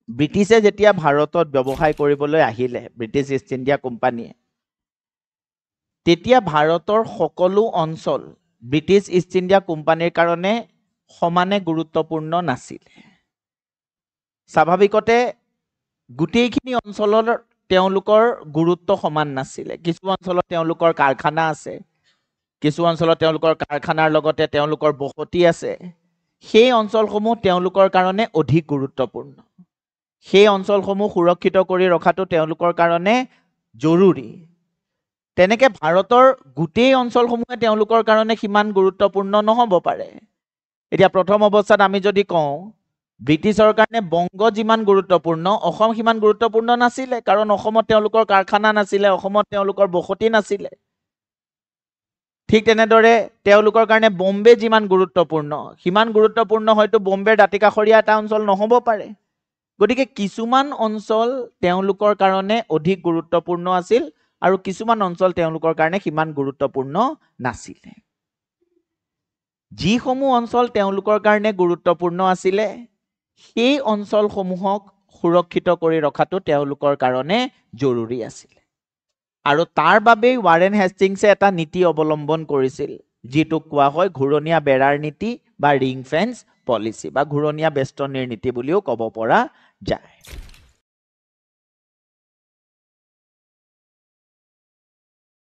ব্ৰিটিছে যেতিয়া ভাৰতত ব্যৱসায় কৰিবলৈ আহিলে ব্ৰিটিছ ইষ্ট ইণ্ডিয়া কোম্পানীয়ে তেতিয়া ভাৰতৰ সকলো অঞ্চল ব্ৰিটিছ ইষ্ট ইণ্ডিয়া কোম্পানীৰ কাৰণে সমানে গুৰুত্বপূৰ্ণ নাছিল স্বাভাৱিকতে গোটেইখিনি অঞ্চলৰ তেওঁলোকৰ গুৰুত্ব সমান নাছিল কিছু অঞ্চলত তেওঁলোকৰ কাৰখানা আছে কিছু অঞ্চলত তেওঁলোকৰ কাৰখানাৰ লগতে তেওঁলোকৰ বসতি আছে সেই অঞ্চলসমূহ তেওঁলোকৰ কাৰণে অধিক গুৰুত্বপূৰ্ণ সেই অঞ্চলসমূহ সুৰক্ষিত কৰি ৰখাটো তেওঁলোকৰ কাৰণে জৰুৰী তেনেকে ভাৰতৰ গোটেই অঞ্চলসমূহে তেওঁলোকৰ কাৰণে কিমান গুৰুত্বপূৰ্ণ নহব পাৰে এতিয়া প্ৰথম অৱস্থাত আমি যদি কওঁ ব্ৰিটিছৰ কাৰণে বংগ যিমান গুৰুত্বপূৰ্ণ অসম সিমান গুৰুত্বপূৰ্ণ নাছিলে কাৰণ অসমত তেওঁলোকৰ কাৰখানা নাছিলে অসমত তেওঁলোকৰ বসতি নাছিলে ঠিক তেনেদৰে তেওঁলোকৰ কাৰণে বম্বে যিমান গুৰুত্বপূৰ্ণ সিমান গুৰুত্বপূৰ্ণ হয়তো বম্বেৰ দাঁতিকাষৰীয়া এটা অঞ্চল নহব পাৰে গতিকে কিছুমান অঞ্চল তেওঁলোকৰ কাৰণে অধিক গুৰুত্বপূৰ্ণ আছিল আৰু কিছুমান অঞ্চল তেওঁলোকৰ কাৰণে সিমান গুৰুত্বপূৰ্ণ নাছিলে যিসমূহ অঞ্চল তেওঁলোকৰ কাৰণে গুৰুত্বপূৰ্ণ আছিলে সেই অঞ্চলসমূহক সুৰক্ষিত কৰি ৰখাটো তেওঁলোকৰ কাৰণে জৰুৰী আছিল আৰু তাৰ বাবেই ৱাৰেন হেষ্টিংছে এটা নীতি অৱলম্বন কৰিছিল যিটো কোৱা হয় ঘূৰণীয়া বেৰাৰ নীতি বা ৰিং ফেন্স পলিচি বা ঘূৰণীয়া বেষ্টনীৰ নীতি বুলিও ক'ব পৰা যায়